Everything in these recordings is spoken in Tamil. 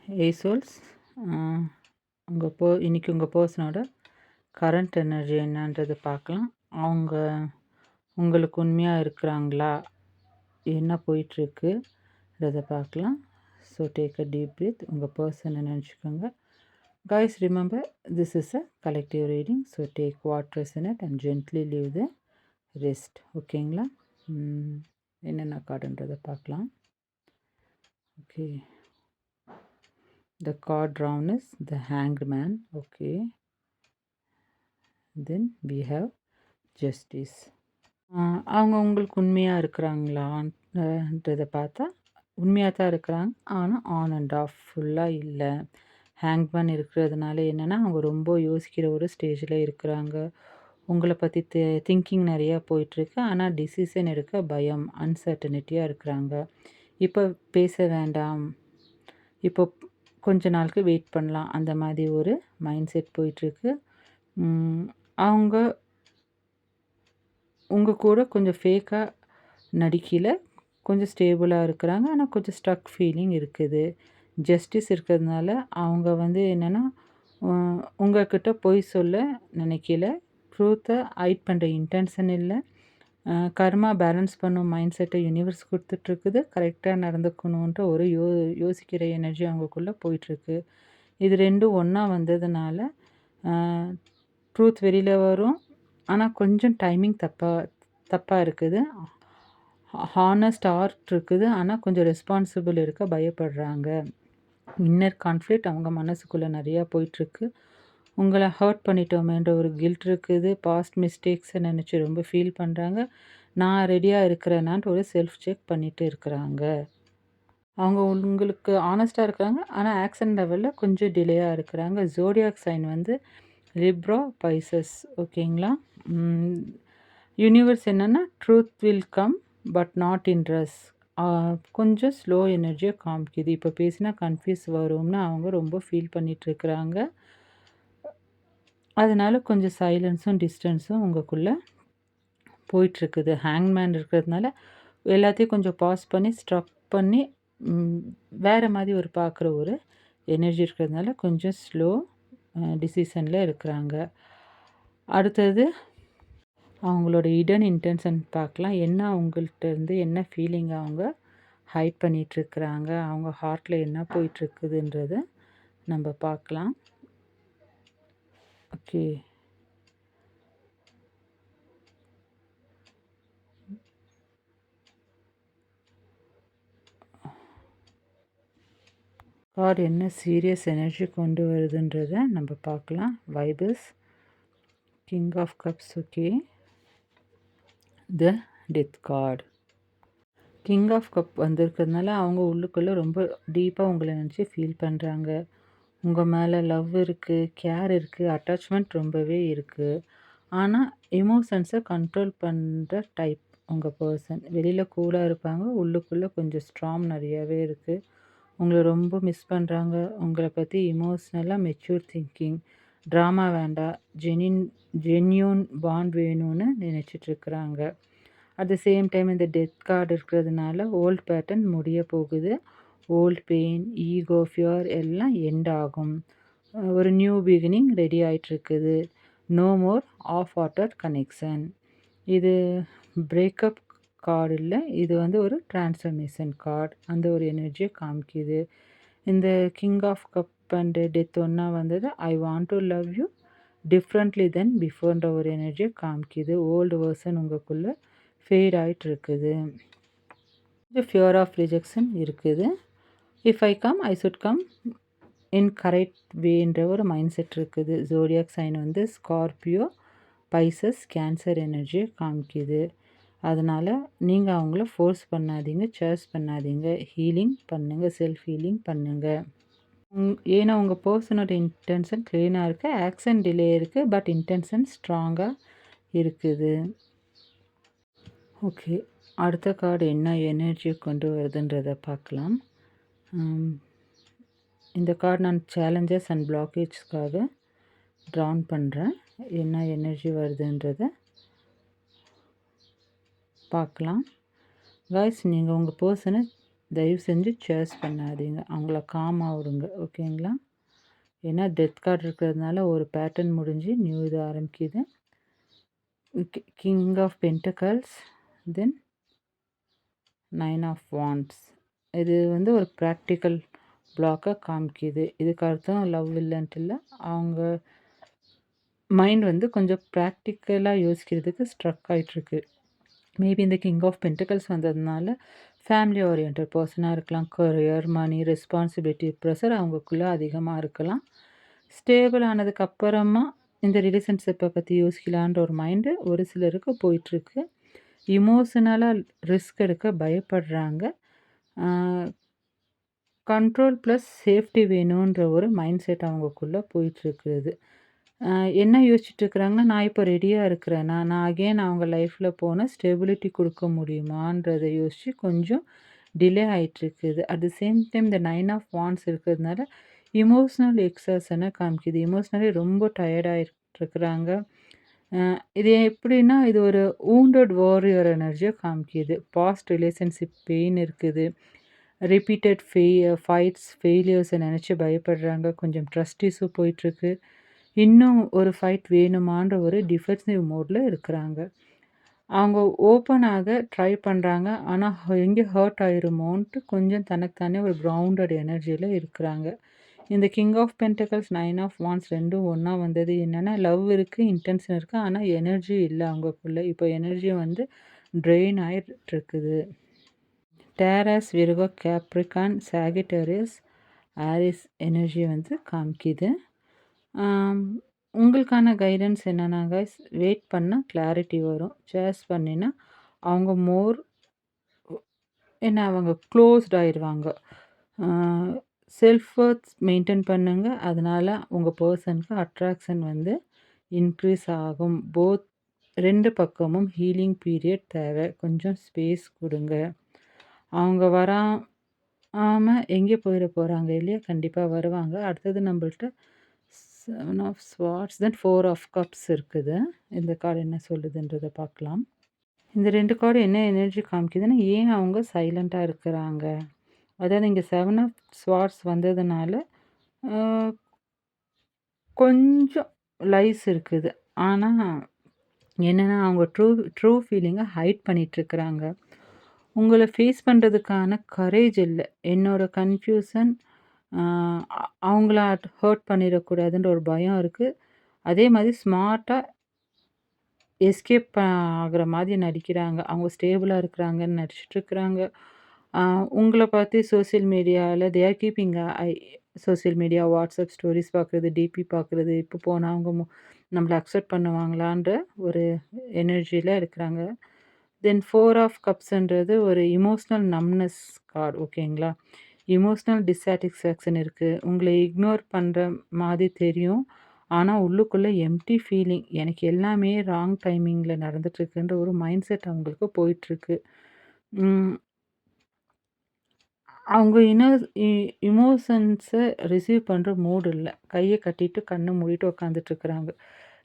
ஏசோல்ஸ் இன்றைக்கி உங்கள் பர்சனோட கரண்ட் எனர்ஜி என்னன்றது பார்க்கலாம். அவங்க உங்களுக்கு உண்மையாக இருக்கிறாங்களா, என்ன போயிட்டுருக்குன்றதை பார்க்கலாம். So take a deep breath. உங்கள் பர்சனை நினச்சிக்கோங்க. Guys remember, this is a collective reading. So take what resonate and gently leave the rest. ஓகேங்களா? என்னென்ன கார்டுன்றதை பார்க்கலாம். Okay, the card drawn is the Hanged Man. Okay, then we have Justice. அவங்க உங்களுக்கு உண்மையாக இருக்கிறாங்களான்றதை பார்த்தா உண்மையாக தான் இருக்கிறாங்க, ஆனால் ஆன் அண்ட் ஆஃப் ஃபுல்லாக இல்லை. ஹேங்க்மேன் இருக்கிறதுனால என்னென்னா அவங்க ரொம்ப யோசிக்கிற ஒரு ஸ்டேஜில் இருக்கிறாங்க. உங்களை பற்றி திங்கிங் நிறையா போயிட்டுருக்கு, ஆனால் டிசிஷன் எடுக்க பயம், அன்சர்டனிட்டியாக இருக்கிறாங்க. இப்போ பேச வேண்டாம், இப்போ கொஞ்ச நாளுக்கு வெயிட் பண்ணலாம், அந்த மாதிரி ஒரு மைண்ட் செட் போயிட்டுருக்கு. அவங்க உங்கள் கூட கொஞ்சம் ஃபேக்காக நடிக்கல, கொஞ்சம் ஸ்டேபிளாக இருக்கிறாங்க, ஆனால் கொஞ்சம் ஸ்ட்ரக் ஃபீலிங் இருக்குது. ஜஸ்டிஸ் இருக்கிறதுனால அவங்க என்னென்னா உங்கள்கிட்ட பொய் சொல்ல நினைக்கல, ட்ரூத்தை ஹைட் பண்ணுற இன்டென்ஷன் இல்லை. கர்மா பேலன்ஸ் பண்ணும் மைண்ட் செட்டை யூனிவர்ஸ் கொடுத்துட்ருக்குது. கரெக்டாக நடந்துக்கணுன்ற ஒரு யோசிக்கிற எனர்ஜி அவங்களுக்குள்ளே போயிட்டுருக்கு. இது ரெண்டும் ஒன்றா வந்ததுனால ட்ரூத் வெளியில் வரும், ஆனால் கொஞ்சம் டைமிங் தப்பாக இருக்குது. ஹானஸ்ட் ஆர்ட் இருக்குது, ஆனால் கொஞ்சம் ரெஸ்பான்சிபிள் இருக்க பயப்படுறாங்க. இன்னர் கான்ஃப்ளிக்ட் அவங்க மனசுக்குள்ளே நிறையா போயிட்டுருக்கு. உங்களை ஹர்ட் பண்ணிட்டோமேன்ற ஒரு கில்ட் இருக்குது. பாஸ்ட் மிஸ்டேக்ஸை நினச்சி ரொம்ப ஃபீல் பண்ணுறாங்க. நான் ரெடியாக இருக்கிறேனான்ட்டு ஒரு செல்ஃப் செக் பண்ணிகிட்டு இருக்கிறாங்க. அவங்க உங்களுக்கு ஆனஸ்ட்டாக இருக்கிறாங்க, ஆனால் ஆக்ஷன் லெவலில் கொஞ்சம் டிலேயாக இருக்கிறாங்க. Zodiac sign Libra, Pisces. ஓகேங்களா? யூனிவர்ஸ் என்னென்னா truth will come but not in rush. கொஞ்சம் ஸ்லோ எனர்ஜியை காமிக்குது. இப்போ பேசினா கன்ஃபியூஸ் வரும்னு அவங்க ரொம்ப ஃபீல் பண்ணிகிட்ருக்குறாங்க. அதனால் கொஞ்சம் சைலன்ஸும் டிஸ்டன்ஸும் உங்களுக்குள்ளே போயிட்டுருக்குது. ஹேங்மேன் இருக்கிறதுனால எல்லாத்தையும் கொஞ்சம் பாஸ் பண்ணி ஸ்ட்ரக் பண்ணி வேறு மாதிரி ஒரு பார்க்குற ஒரு எனர்ஜி இருக்கிறதுனால கொஞ்சம் ஸ்லோ டிசிஷனில் இருக்கிறாங்க. அடுத்தது அவங்களோட இடன் இன்டென்ஷன் பார்க்கலாம். என்ன அவங்கள்ட்ட இருந்து என்ன ஃபீலிங் அவங்க ஹைட் பண்ணிகிட்ருக்குறாங்க, அவங்க ஹார்ட்டில் என்ன போயிட்டுருக்குதுன்றதை நம்ம பார்க்கலாம். ஓகே, கார்டு என்ன சீரியஸ் எனர்ஜி கொண்டு வருதுன்றதை நம்ம பார்க்கலாம். Vibes, king of cups. Okay, the death card. King of cup வந்திருக்கிறதுனால அவங்க உள்ளுக்குள்ளே ரொம்ப டீப்பாக உங்களை நினச்சி ஃபீல் பண்ணுறாங்க. உங்கள் மேலே லவ் இருக்குது, கேர் இருக்குது, அட்டாச்மெண்ட் ரொம்பவே இருக்குது. ஆனால் எமோஷன்ஸை கண்ட்ரோல் பண்ணுற டைப் உங்கள் பர்சன். வெளியில் கூலாக இருப்பாங்க, உள்ளுக்குள்ளே கொஞ்சம் ஸ்ட்ராங் நிறையாவே இருக்குது. உங்களை ரொம்ப மிஸ் பண்ணுறாங்க. உங்களை பற்றி இமோஷ்னலாக மெச்சூர் திங்கிங், ட்ராமா வேண்டாம், ஜென்யூன் பாண்ட் வேணும்னு நினச்சிட்ருக்குறாங்க. அட் த சேம் டைம் இந்த டெத் கார்டு இருக்கிறதுனால ஓல்ட் பேட்டர்ன் முடிய போகுது. ஓல்ட் பெயின், ஈகோ, ஃபியர் எல்லாம் எண்ட் ஆகும். ஒரு நியூ பிகினிங் ரெடி ஆகிட்டுருக்குது. No more of water connection. இது பிரேக்கப் கார்டு இல்லை, இது ஒரு டிரான்ஸ்ஃபர்மேஷன் கார்டு. அந்த ஒரு எனர்ஜியை காமிக்குது. இந்த king of cup and death ஒன்றா வந்தது. I want to love you differently than பிஃபோர்ன்ற ஒரு எனர்ஜியை காமிக்குது. ஓல்டு வேர்ஷன் உங்களுக்குள்ளே ஃபேட் ஆகிட்டு இருக்குது. ஃபியர் ஆஃப் ரிஜெக்ஷன் இருக்குது. If I come I should come in correct வேன்ற ஒரு மைண்ட் செட் இருக்குது. Zodiac sign Scorpio, Pisces, Cancer எனர்ஜியை காமிக்குது. அதனால் நீங்கள் அவங்கள ஃபோர்ஸ் பண்ணாதீங்க, சேர்ஸ் பண்ணாதீங்க, ஹீலிங் பண்ணுங்கள், செல்ஃப் ஹீலிங் பண்ணுங்கள். ஏன்னா உங்கள் பர்சனோட இன்டென்ஷன் க்ளீனாக இருக்குது, ஆக்ஷன் டிலே இருக்குது, பட் இன்டென்ஷன் ஸ்ட்ராங்காக இருக்குது. ஓகே, அடுத்த கார்டு என்ன எனர்ஜி கொண்டு வருதுன்றதை பார்க்கலாம். இந்த கார்டு நான் சேலஞ்சஸ் அண்ட் பிளாக்கேஜ்க்காக ட்ரான் பண்ணுறேன். என்ன எனர்ஜி வருதுன்றதை பார்க்கலாம். காய்ஸ், நீங்கள் உங்கள் பர்சனை தயவு செஞ்சு சேஸ் பண்ணாதீங்க. அவங்கள காமாக விடுங்க. ஓகேங்களா? ஏன்னா டெத் கார்டு இருக்கிறதுனால ஒரு பேட்டர்ன் முடிஞ்சு நியூ இது ஆரம்பிக்குது. King of pentacles, then 9 of wands. இது வந்து ஒரு ப்ராக்டிக்கல் பிளாக்கை காமிக்குது. இதுக்கு அர்த்தம் லவ் இல்லைன்ட்டு இல்லை. அவங்க மைண்ட் வந்து கொஞ்சம் ப்ராக்டிக்கலாக யோசிக்கிறதுக்கு ஸ்ட்ரக் ஆகிட்டுருக்கு. மேபி இந்த கிங் ஆஃப் பென்டக்கல்ஸ் வந்ததுனால ஃபேமிலி ஓரியன்டட் பர்சனாக இருக்கலாம். கரியர், மணி, ரெஸ்பான்சிபிலிட்டி, ப்ரெஷர் அவங்களுக்குள்ளே அதிகமாக இருக்கலாம். ஸ்டேபிள் ஆனதுக்கப்புறமா இந்த ரிலேஷன்ஷிப்பை பற்றி யோசிக்கலான்ற ஒரு மைண்டு ஒரு சிலருக்கு போயிட்டுருக்கு. இமோஷனலாக ரிஸ்க் எடுக்க பயப்படுறாங்க. கண்ட்ரோல் ப்ளஸ் சேஃப்டி வேணுன்ற ஒரு மைண்ட் செட் அவங்களுக்குள்ளே போயிட்டுருக்குது. என்ன யோசிச்சுட்ருக்குறாங்கன்னா, நான் இப்போ ரெடியாக இருக்கிறேனா, நான் அகெயின் அவங்க லைஃப்பில் போனால் ஸ்டெபிலிட்டி கொடுக்க முடியுமான்றதை யோசித்து கொஞ்சம் டிலே ஆகிட்டுருக்குது. அட் த சேம் டைம் இந்த 9 ஆஃப் வாண்ட்ஸ் இருக்கிறதுனால இமோஷ்னல் எக்ஸாஷனை காமிக்குது. இமோஷ்னலி ரொம்ப டயர்டாகிட்டுருக்குறாங்க. இது எப்படின்னா, இது ஒரு வூண்டட் வாரியர் எனர்ஜியை காமிக்குது. பாஸ்ட் ரிலேஷன்ஷிப் பெயின் இருக்குது. ரிப்பீட்டட் ஃபைட்ஸ், ஃபெயிலியர்ஸை நினச்சி பயப்படுறாங்க. கொஞ்சம் ட்ரஸ்ட் இஷ்யூ போயிட்டுருக்கு. இன்னும் ஒரு ஃபைட் வேணுமான்ற ஒரு டிஃபென்சிவ் மோடில் இருக்கிறாங்க. அவங்க ஓப்பனாக ட்ரை பண்ணுறாங்க. ஆனால் எங்கே ஹர்ட் ஆயிருமோன்ட்டு கொஞ்சம் தனக்கு தானே ஒரு கிரவுண்டட் எனர்ஜியில் இருக்கிறாங்க. இந்த king of pentacles, 9 of wands ரெண்டும் ஒன்றா வந்தது என்னென்னா, லவ் இருக்குது, இன்டென்ஷன் இருக்குது, ஆனால் எனர்ஜி இல்லை அவங்களுக்குள்ளே. இப்போ எனர்ஜி வந்து ட்ரெயின் ஆகிட்டுருக்குது. Taurus, Virgo, Capricorn, Sagittarius, Aries energy வந்து காமிக்குது. உங்களுக்கான கைடன்ஸ் என்னென்னா கைஸ், வெயிட் பண்ணால் கிளாரிட்டி வரும். சேஸ் பண்ணினா அவங்க அவங்க க்ளோஸ்ட் ஆயிடுவாங்க. செல்ஃப் ஒர்த் மெயின்டைன் பண்ணுங்க. அதனால் உங்கள் பர்சனுக்கு அட்ராக்ஷன் வந்து இன்க்ரீஸ் ஆகும். 2 பக்கமும் ஹீலிங் பீரியட் தேவை. கொஞ்சம் ஸ்பேஸ் கொடுங்க. அவங்க எங்கே போயிட போகிறாங்க இல்லையா? கண்டிப்பாக வருவாங்க. அடுத்தது நம்மள்ட்ட 7 of swords, then 4 of cups இருக்குது. இந்த கார்டு என்ன சொல்லுதுன்றதை பார்க்கலாம். இந்த 2 கார்டு என்ன எனர்ஜி காமிக்குதுன்னா, ஏன் அவங்க சைலண்ட்டாக இருக்கிறாங்க. அதாவது இங்கே 7 ஆஃப் ஸ்வார்ட்ஸ் வந்ததுனால கொஞ்சம் லைஸ் இருக்குது. ஆனால் என்னென்னா, அவங்க ட்ரூ ஃபீலிங்கை ஹைட் பண்ணிகிட்ருக்குறாங்க. உங்களை ஃபேஸ் பண்ணுறதுக்கான கரேஜ் இல்லை. என்னோடய கன்ஃப்யூஷன் அவங்கள ஹர்ட் பண்ணிடக்கூடாதுன்ற ஒரு பயம் இருக்குது. அதே மாதிரி ஸ்மார்ட்டாக எஸ்கேப் ஆகிற மாதிரி நடிக்கிறாங்க. அவங்க ஸ்டேபிளாக இருக்கிறாங்கன்னு நடிச்சிட்ருக்குறாங்க. உங்களை பார்த்து சோசியல் மீடியாவில் they are keeping social media, WhatsApp stories பார்க்குறது, டிபி பார்க்குறது, இப்போ போனால் அவங்க நம்மளை அக்செப்ட் பண்ணுவாங்களான்ற ஒரு எனர்ஜியில் இருக்கிறாங்க. தென் 4 ஆஃப் கப்ஸ்ன்றது ஒரு இமோஷ்னல் நம்னஸ் கார்டு. ஓகேங்களா? இமோஷ்னல் டிஸாட்டிஸ்ஃபேக்ஷன் இருக்குது. உங்களை இக்னோர் பண்ணுற மாதிரி தெரியும். ஆனால் உள்ளுக்குள்ளே எம்ப்டி ஃபீலிங். எனக்கு எல்லாமே ராங் டைமிங்கில் நடந்துகிட்ருக்குன்ற ஒரு மைண்ட் செட் அவங்களுக்கு போயிட்டுருக்கு. அவங்க இமோஷன்ஸை ரிசீவ் பண்ணுற மூடு இல்லை. கையை கட்டிட்டு கண்ணை மூடிட்டு உட்காந்துட்ருக்குறாங்க.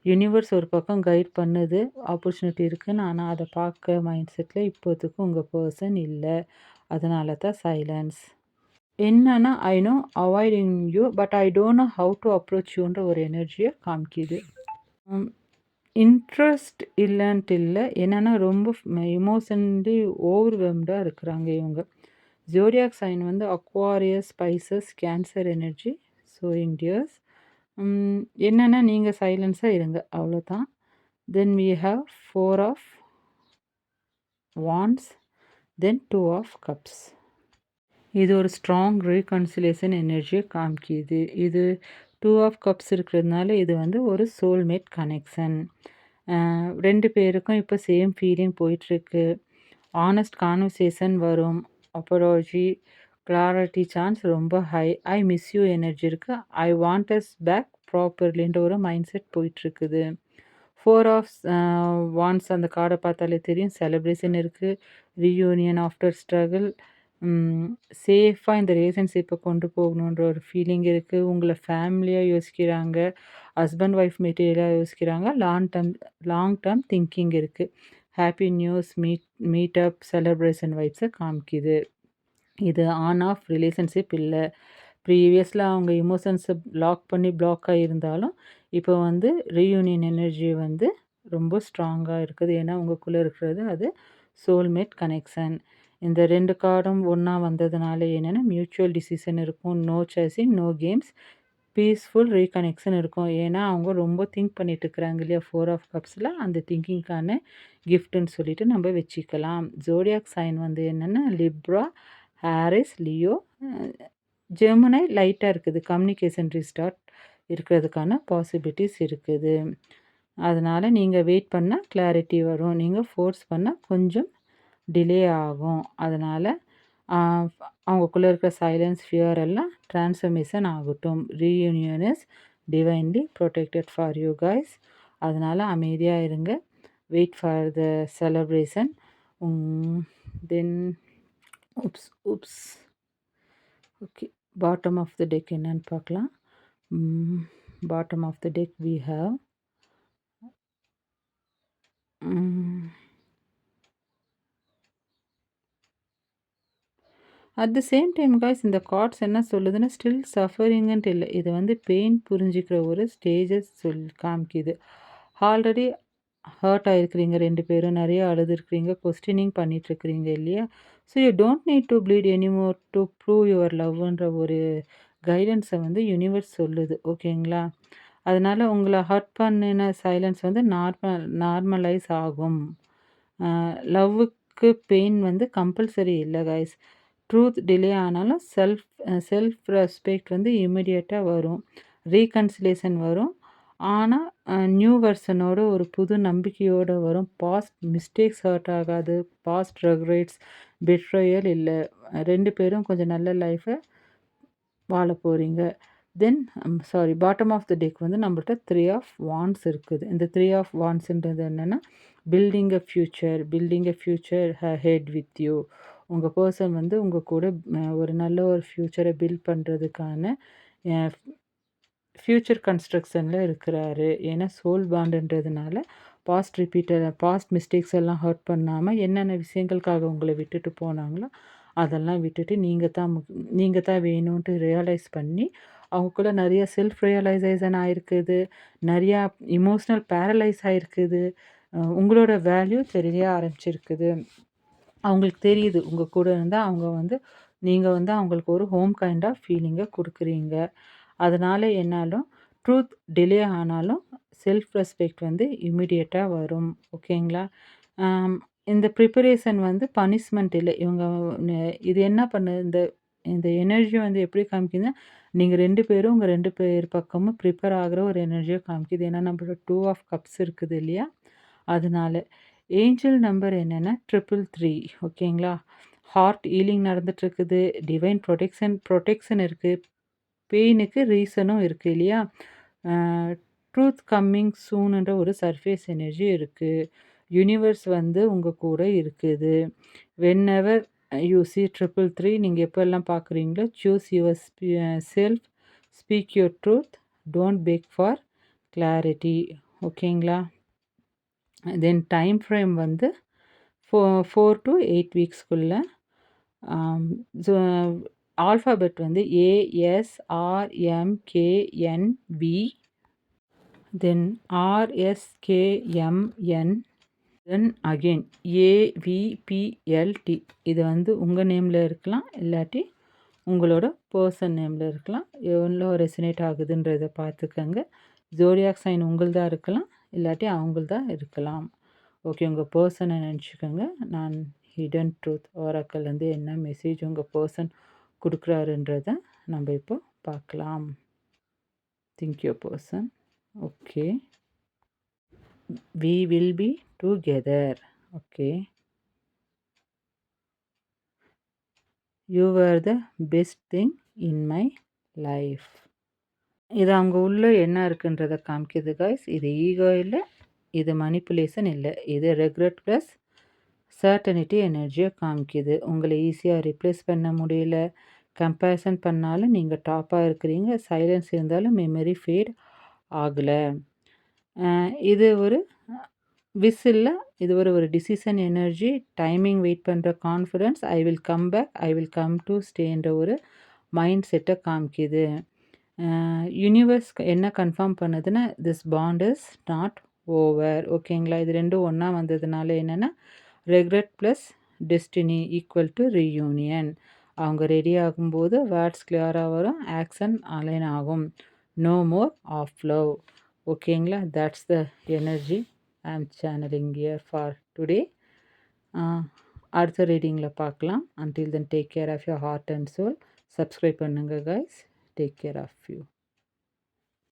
யூனிவர்ஸ் ஒரு பக்கம் கைட் பண்ணுது, ஆப்பர்ச்சுனிட்டி இருக்குன்னு. ஆனால் அதை பார்க்க மைண்ட் செட்டில் இப்போதைக்கு உங்கள் பர்சன் இல்லை. அதனால தான் சைலன்ஸ். என்னன்னா, I no avoiding you but I don't know how to approach யூன்ற ஒரு எனர்ஜியை காமிக்குது. இன்ட்ரெஸ்ட் இல்லைன்ட்டு இல்லை. என்னென்னா ரொம்ப இமோஷனலி ஓவர்வெல்ம்டாக இருக்கிறாங்க இவங்க. ஜோடியாக் சைன் வந்து Aquarius, Pisces, Cancer energy, showing tears. என்னென்னா, நீங்கள் சைலன்ஸாக இருங்க, அவ்வளோதான். Then we have 4 of wands, then 2 of cups. இது ஒரு ஸ்ட்ராங் ரீகன்சிலேஷன் எனர்ஜியை காமிக்குது. இது 2 ஆஃப் கப்ஸ் இருக்கிறதுனால இது வந்து ஒரு சோல்மேட் கனெக்ஷன். 2 பேருக்கும் இப்போ சேம் ஃபீலிங் போயிட்டுருக்கு. ஆனஸ்ட் கான்வர்சேஷன் வரும். அப்பாலஜி, கிளாரிட்டி சான்ஸ் ரொம்ப high. I miss you energy இருக்குது. ஐ வாண்ட் அஸ் பேக் ப்ராப்பர்லின்ற ஒரு மைண்ட் செட் போயிட்டுருக்குது. 4 ஆஃப் வாண்ட்ஸ் அந்த கார்டை பார்த்தாலே தெரியும். செலிப்ரேஷன் இருக்குது. Reunion after struggle. சேஃபாக இந்த ரிலேஷன்ஷிப்பை கொண்டு போகணுன்ற ஒரு ஃபீலிங் இருக்குது. உங்களை ஃபேமிலியாக யோசிக்கிறாங்க. ஹஸ்பண்ட் ஒய்ஃப் மெட்டீரியலாக யோசிக்கிறாங்க. லாங் டேர்ம் திங்கிங் இருக்குது. Happy news, meet up, celebration வைப்ஸை காமிக்குது. இது ஆன் ஆஃப் ரிலேஷன்ஷிப் இல்லை. ப்ரீவியஸில் அவங்க எமோஷன்ஸை லாக் பண்ணி பிளாக் ஆகியிருந்தாலும் இப்போ வந்து ரீயூனியன் எனர்ஜி வந்து ரொம்ப ஸ்ட்ராங்காக இருக்குது. ஏன்னா உங்களுக்குள்ளே இருக்கிறது அது சோல்மேட் கனெக்ஷன். இந்த 2 கார்டும் ஒன்றா வந்ததுனால என்னென்னா மியூச்சுவல் டிசிஷன் இருக்கும், no chasing, no games, peaceful reconnection இருக்கும். ஏன்னா அவங்க ரொம்ப திங்க் பண்ணிட்டு இருக்கிறாங்க இல்லையா 4 ஆஃப் கப்ஸில், அந்த திங்கிங்க்கான கிஃப்ட்டுன்னு சொல்லிட்டு நம்ம வச்சுக்கலாம். ஜோடியாக் சைன் வந்து என்னென்னா லிப்ரா, ஹாரிஸ், லியோ, ஜெமினி லைட்டாக இருக்குது. கம்யூனிகேஷன் ரீஸ்டார்ட் இருக்கிறதுக்கான பாசிபிலிட்டிஸ் இருக்குது. அதனால் நீங்கள் வெயிட் பண்ணால் கிளாரிட்டி வரும். நீங்கள் ஃபோர்ஸ் பண்ணால் கொஞ்சம் டிலே ஆகும். அதனால் அவங்களுக்குள்ளே இருக்கிற சைலன்ஸ், ஃபியர் எல்லாம் ட்ரான்ஸ்ஃபர்மேஷன் ஆகட்டும். Reunion is divinely protected for you guys. அதனால் அமைதியாக இருங்க. Wait for the celebration. Then oops okay, bottom of the deck என்னன்னு பார்க்கலாம். Bottom of the deck we have at the same time guys இந்த கார்ட்ஸ் என்ன சொல்லுதுன்னா ஸ்டில் சஃபரிங்கன்ட்டு இல்லை. இது வந்து பெயின் புரிஞ்சிக்கிற ஒரு ஸ்டேஜஸ் காமிக்குது. ஆல்ரெடி ஹர்ட் ஆகிருக்கிறீங்க 2 பேரும், நிறைய அழுதுருக்கிறீங்க, கொஸ்டினிங் பண்ணிகிட்ருக்கிறீங்க இல்லையா? So you don't need to bleed anymore to prove your லவ்ன்ற ஒரு கைடன்ஸை வந்து யூனிவர்ஸ் சொல்லுது. ஓகேங்களா? அதனால் உங்களை ஹர்ட் பண்ணின சைலன்ஸ் வந்து நார்மலைஸ் ஆகும். லவ்வுக்கு பெயின் வந்து கம்பல்சரி இல்லை கைஸ். ட்ரூத் டிலே ஆனாலும் செல்ஃப் ரெஸ்பெக்ட் வந்து இமிடியேட்டாக வரும். ரீகன்சிலேஷன் வரும். ஆனால் நியூ வெர்ஷனோட ஒரு புது நம்பிக்கையோடு வரும். பாஸ்ட் மிஸ்டேக்ஸ் ஹர்ட் ஆகாது. பாஸ்ட் ரெக்ரெட்ஸ், பெட்ரயல் இல்லை. 2 பேரும் கொஞ்சம் நல்ல லைஃப்பை வாழ போகிறீங்க. Then bottom of the deck வந்து நம்மள்ட்ட 3 ஆஃப் வாண்ட்ஸ் இருக்குது. இந்த 3 ஆஃப் வாண்ட்ஸுன்றது என்னென்னா building a future head with you. உங்கள் பர்சன் வந்து உங்கள் கூட ஒரு நல்ல ஒரு ஃப்யூச்சரை பில்ட் பண்ணுறதுக்கான ஃப்யூச்சர் கன்ஸ்ட்ரக்ஷனில் இருக்கிறாரு. ஏன்னா சோல் பாண்டுன்றதுனால பாஸ்ட் மிஸ்டேக்ஸ் எல்லாம் ஹர்ட் பண்ணாமல் என்னென்ன விஷயங்களுக்காக உங்களை விட்டுட்டு போனாங்களோ அதெல்லாம் விட்டுட்டு நீங்கள் தான் வேணும்ன்ட்டு ரியலைஸ் பண்ணி அவங்களுக்குள்ள நிறைய செல்ஃப் ரியலைசேஷன் ஆகிருக்குது. நிறையா இமோஷ்னல் பேரலைஸ் ஆகிருக்குது. உங்களோட வேல்யூ தெரிய ஆரம்பிச்சிருக்குது. அவங்களுக்கு தெரியுது உங்கள் கூட இருந்தால் நீங்கள் வந்து அவங்களுக்கு ஒரு ஹோம் கைண்ட் ஆஃப் ஃபீலிங்கை கொடுக்குறீங்க. அதனால் என்னாலும் ட்ரூத் டிலே ஆனாலும் செல்ஃப் ரெஸ்பெக்ட் வந்து இமிடியேட்டாக வரும். ஓகேங்களா? இந்த ப்ரிப்பரேஷன் வந்து பனிஷ்மெண்ட் இல்லை. இது என்ன பண்ணுது, இந்த எனர்ஜி வந்து எப்படி காமிக்குதுன்னா நீங்கள் 2 பேரும் உங்கள் 2 பேர் பக்கமும் ப்ரிப்பேர் ஆகிற ஒரு எனர்ஜியை காமிக்குது. ஏன்னா நம்மளோட 2 ஆஃப் கப்ஸ் இருக்குது இல்லையா? அதனால ஏஞ்சல் நம்பர் என்னென்னா 333. ஓகேங்களா? ஹார்ட் ஹீலிங் நடந்துகிட்ருக்குது. டிவைன் ப்ரொடெக்ஷன் இருக்குது. பெயினுக்கு ரீசனும் இருக்குது இல்லையா? ட்ரூத் கம்மிங் சூனுன்ற ஒரு சர்ஃபேஸ் எனர்ஜி இருக்குது. யூனிவர்ஸ் வந்து உங்கள் கூட இருக்குது. வென்எவர் யூ சி 333 நீங்கள் எப்போல்லாம் பார்க்குறீங்களோ choose yourself, speak your truth, don't beg for clarity. ஓகேங்களா? தென் டைம் ஃப்ரேம் வந்து 4 to 8 வீக்ஸ்க்குள்ளே. ஆல்ஃபாபெட் வந்து ASRMKNV, then RSKMN, then again AVPLT. இது வந்து உங்கள் நேமில் இருக்கலாம், இல்லாட்டி உங்களோட பர்சன் நேமில் இருக்கலாம். எவ்வளோ ரெசினேட் ஆகுதுன்றதை பார்த்துக்கங்க. ஜோடியாக் சைன் உங்கள்தான் இருக்கலாம், இல்லாட்டி அவங்கள்தான் இருக்கலாம். ஓகே, உங்கள் பர்சனை நினச்சிக்கோங்க. நான் ஹிடன் ட்ரூத் ஓராக்கல்லேருந்து என்ன மெசேஜ் உங்கள் பர்சன் கொடுக்குறாருன்றதை நம்ம இப்போ பார்க்கலாம். Think your person. Okay, we will be together. Okay, you were the best thing in my life. இது அவங்க உள்ள என்ன இருக்குன்றதை காமிக்குது கைஸ். இது ஈகோ இல்லை, இது மனிப்புலேஷன் இல்லை, இது ரெக்ரெட் ப்ளஸ் சர்டனிட்டி எனர்ஜியை காமிக்குது. உங்களை ஈஸியாக ரிப்ளேஸ் பண்ண முடியல. கம்பேரிசன் பண்ணாலும் நீங்கள் டாப்பாக இருக்கிறீங்க. சைலன்ஸ் இருந்தாலும் மெமரி ஃபேட் ஆகலை. இது ஒரு விசில்ல இது ஒரு டிசிஷன் எனர்ஜி, டைமிங் வெயிட் பண்ணுற confidence, I will come back, I will come to ஸ்டேன்ற ஒரு மைண்ட் செட்டை காமிக்குது. யூனிவர்ஸ் என்ன கன்ஃபார்ம் பண்ணுதுன்னா, this bond is not over. ஓகேங்களா? இது ரெண்டும் ஒன்றா வந்ததுனால என்னென்னா, regret plus destiny equal to reunion. அவங்க ரெடி ஆகும்போது வேர்ட்ஸ் கிளியராக வரும், ஆக்ஷன் அலைன் ஆகும். No more of love. ஓகேங்களா? That's the energy I am channelling here for today. அடுத்த ரீடிங்கில் பார்க்கலாம். Until then take care of your heart and soul. Subscribe பண்ணுங்கள் guys. Take care of you.